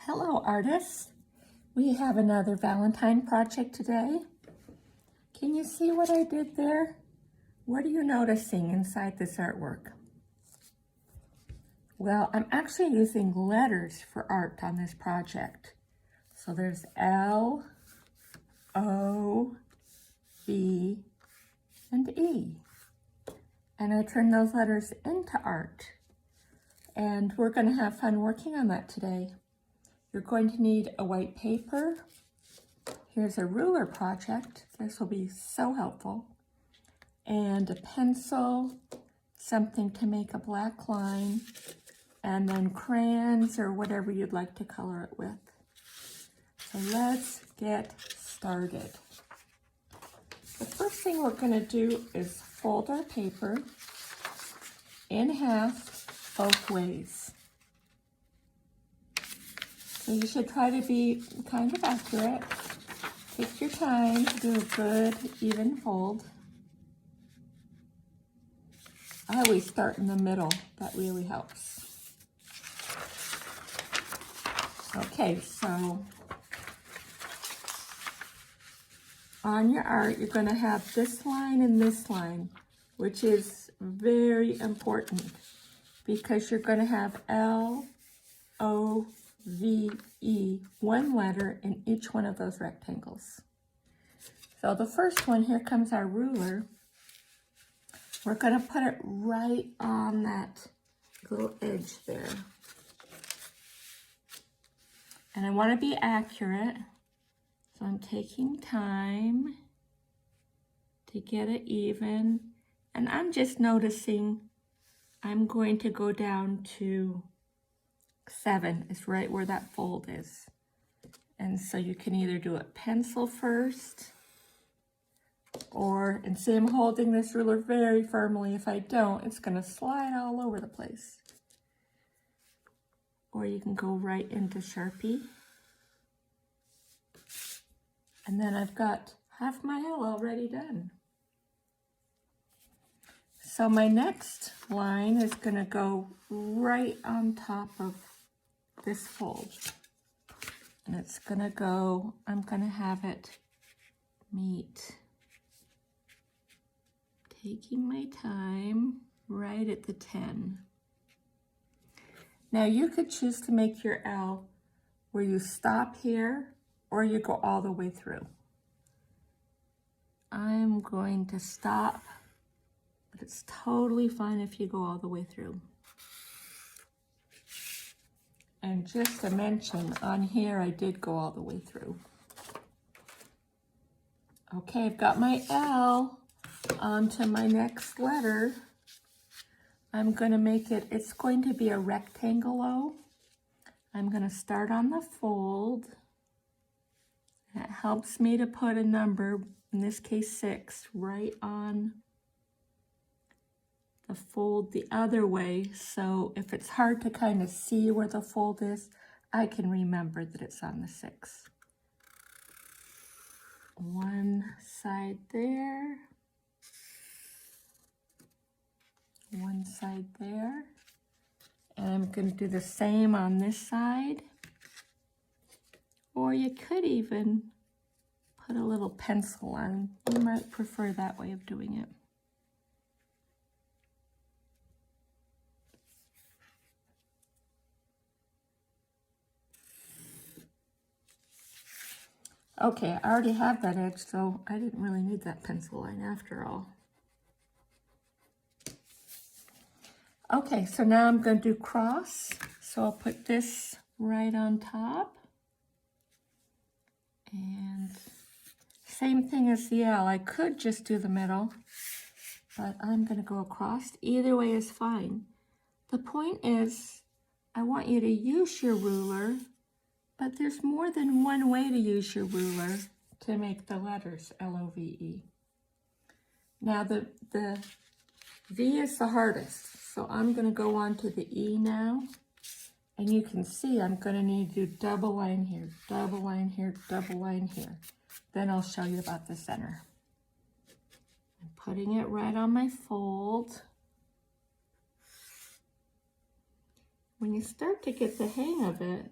Hello artists, we have another Valentine project today. Can you see what I did there? What are you noticing inside this artwork? Well, I'm actually using letters for art on this project. So there's L, O, B, and E. And I turned those letters into art. And we're going to have fun working on that today. You're going to need a white paper. Here's a ruler project. This will be so helpful. And a pencil, something to make a black line, and then crayons or whatever you'd like to color it with. So let's get started. The first thing we're going to do is fold our paper in half both ways. So you should try to be kind of accurate. Take your time to do a good, even fold. I always start in the middle. That really helps. Okay, so on your art, you're going to have this line and this line, which is very important because you're going to have L, O, V, E, one letter in each one of those rectangles. So the first one, here comes our ruler. We're going to put it right on that little edge there. And I want to be accurate, so I'm taking time to get it even. And I'm just noticing I'm going to go down to 7 is right where that fold is. And so you can either do it pencil first, and see I'm holding this ruler very firmly. If I don't, it's going to slide all over the place. Or you can go right into Sharpie. And then I've got half my L already done. So my next line is going to go right on top of this fold. And it's going to go, I'm going to have it meet. Taking my time right at the 10. Now you could choose to make your L where you stop here or you go all the way through. I'm going to stop, but it's totally fine if you go all the way through. And just to mention, on here I did go all the way through. Okay, I've got my L onto my next letter. I'm going to make it, it's going to be a rectangle O. I'm going to start on the fold. That helps me to put a number, in this case 6, right on the fold the other way. So if it's hard to kind of see where the fold is, I can remember that it's on the 6. One side there. One side there. And I'm going to do the same on this side. Or you could even put a little pencil on. You might prefer that way of doing it. Okay, I already have that edge, so I didn't really need that pencil line after all. Okay, so now I'm going to do cross. So I'll put this right on top. And same thing as the L. I could just do the middle, but I'm going to go across. Either way is fine. The point is, I want you to use your ruler, but there's more than one way to use your ruler to make the letters L-O-V-E. Now the V is the hardest, so I'm going to go on to the E now. And you can see I'm going to need to do double line here, double line here, double line here. Then I'll show you about the center. I'm putting it right on my fold. When you start to get the hang of it,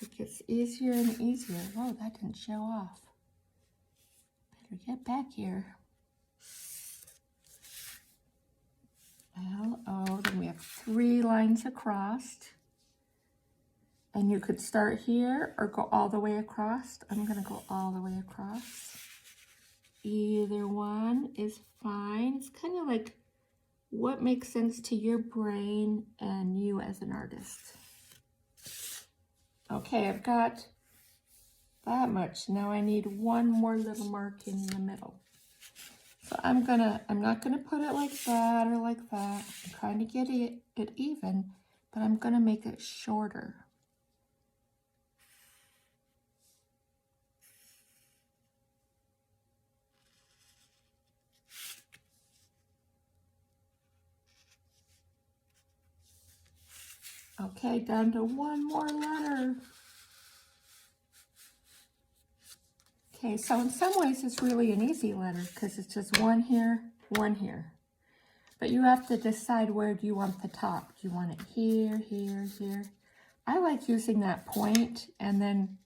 It gets easier and easier. Whoa, that didn't show off. Better get back here. L-O, then we have 3 lines across. And you could start here or go all the way across. I'm gonna go all the way across. Either one is fine. It's kind of like what makes sense to your brain and you as an artist. Okay, I've got that much. Now I need one more little mark in the middle. So I'm not gonna put it like that or like that. I'm trying to get it even, but I'm gonna make it shorter. Okay, down to one more letter. Okay, so in some ways it's really an easy letter because it's just one here, one here. But you have to decide where do you want the top. Do you want it here, here, here? I like using that point, and then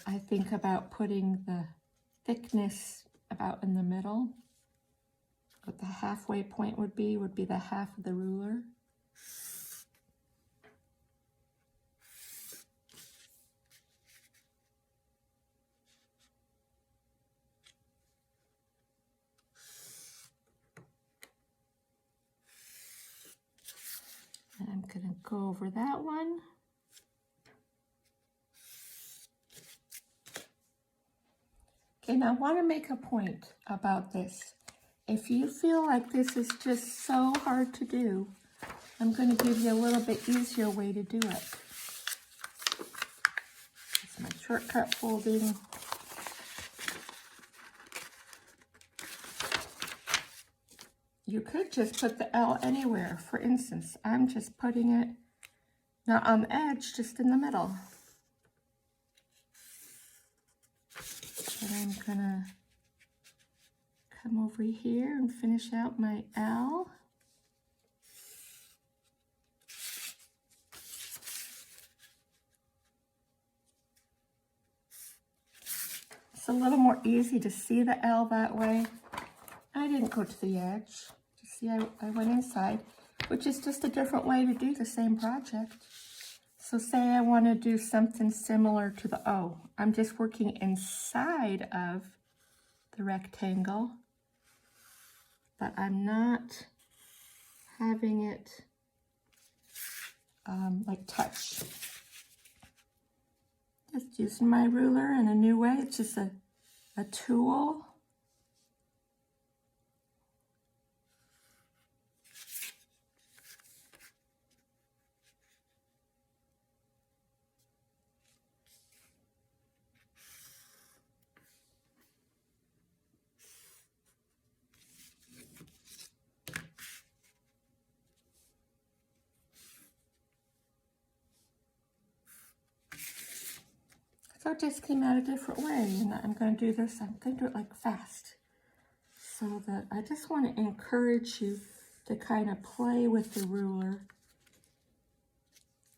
I think about putting the thickness about in the middle. What the halfway point would be the half of the ruler. And I'm going to go over that one. Okay, now I want to make a point about this. If you feel like this is just so hard to do, I'm going to give you a little bit easier way to do it. It's my shortcut folding. You could just put the L anywhere. For instance, I'm just putting it not on the edge, just in the middle. And I'm gonna come over here and finish out my L. It's a little more easy to see the L that way. I didn't go to the edge. See, I went inside, which is just a different way to do the same project. So say I want to do something similar to the O. I'm just working inside of the rectangle, but I'm not having it like touch. Just using my ruler in a new way. It's just a tool. So it just came out a different way, and I'm going to do this, I'm going to do it like fast. So that I just want to encourage you to kind of play with the ruler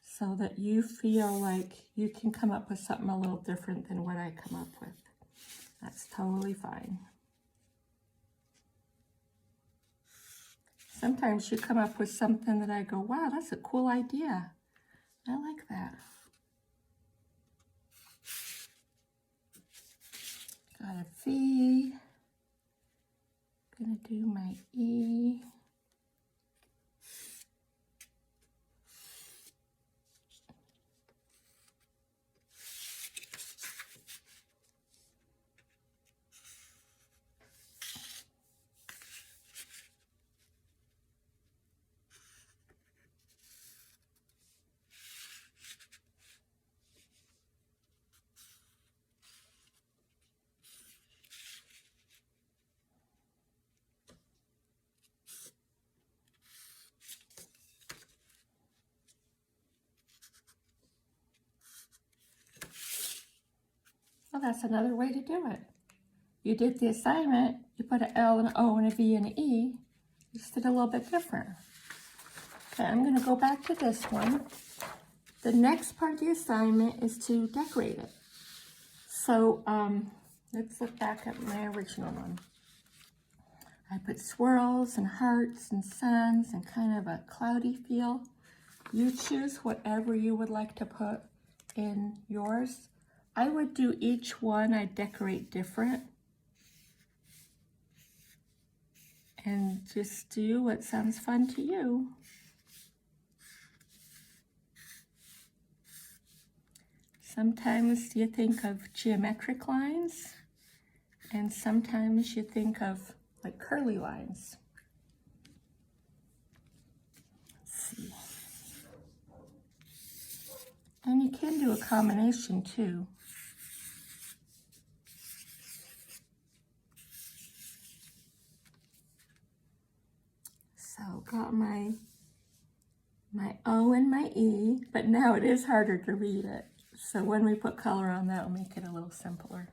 so that you feel like you can come up with something a little different than what I come up with. That's totally fine. Sometimes you come up with something that I go, wow, that's a cool idea. I like that. Got a V. Gonna do my E. Well, that's another way to do it. You did the assignment, you put an L, an O, and a V, and an E. You just did a little bit different. Okay, I'm going to go back to this one. the next part of the assignment is to decorate it. So let's look back at my original one. I put swirls and hearts and suns and kind of a cloudy feel. You choose whatever you would like to put in yours. I would do each one, I'd decorate different. And just do what sounds fun to you. Sometimes you think of geometric lines, and sometimes you think of like curly lines. Let's see. And you can do a combination too. So got my O and my E, but now it is harder to read it. So when we put color on that, will make it a little simpler.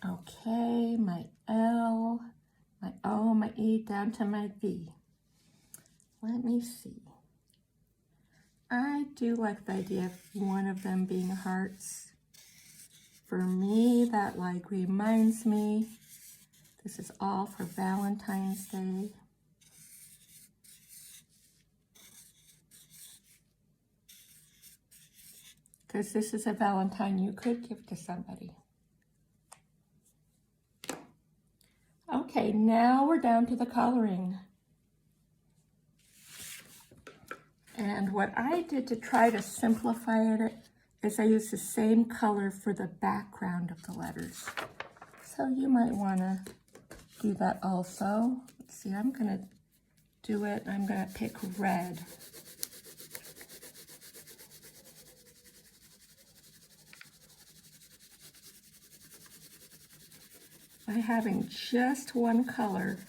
Okay, my L, my O, my E, down to my V. Let me see. I do like the idea of one of them being hearts. For me, that like reminds me, this is all for Valentine's Day. Because this is a Valentine you could give to somebody. Okay, now we're down to the coloring. And what I did to try to simplify it is I used the same color for the background of the letters. So you might want to do that also. Let's see, I'm going to do it. I'm going to pick red. By having just one color,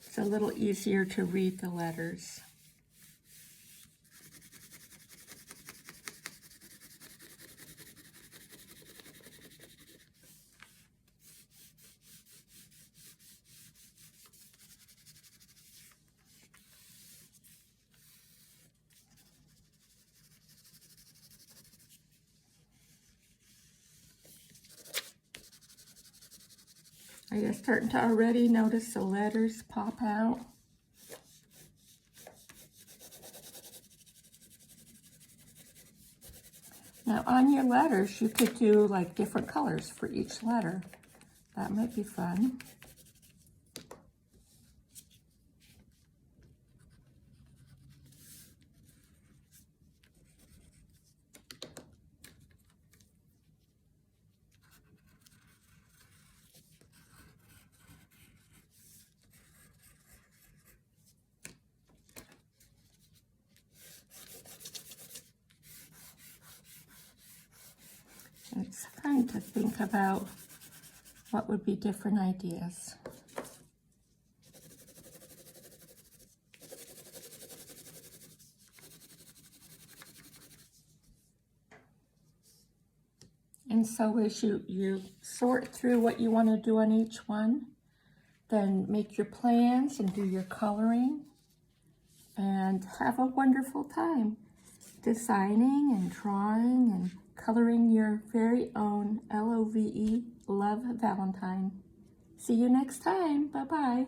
it's a little easier to read the letters. Are you starting to already notice the letters pop out? Now on your letters, you could do like different colors for each letter. That might be fun. It's fun to think about what would be different ideas. And so as you sort through what you want to do on each one, then make your plans and do your coloring and have a wonderful time designing and drawing and coloring your very own LOVE Love Valentine. See you next time. Bye-bye.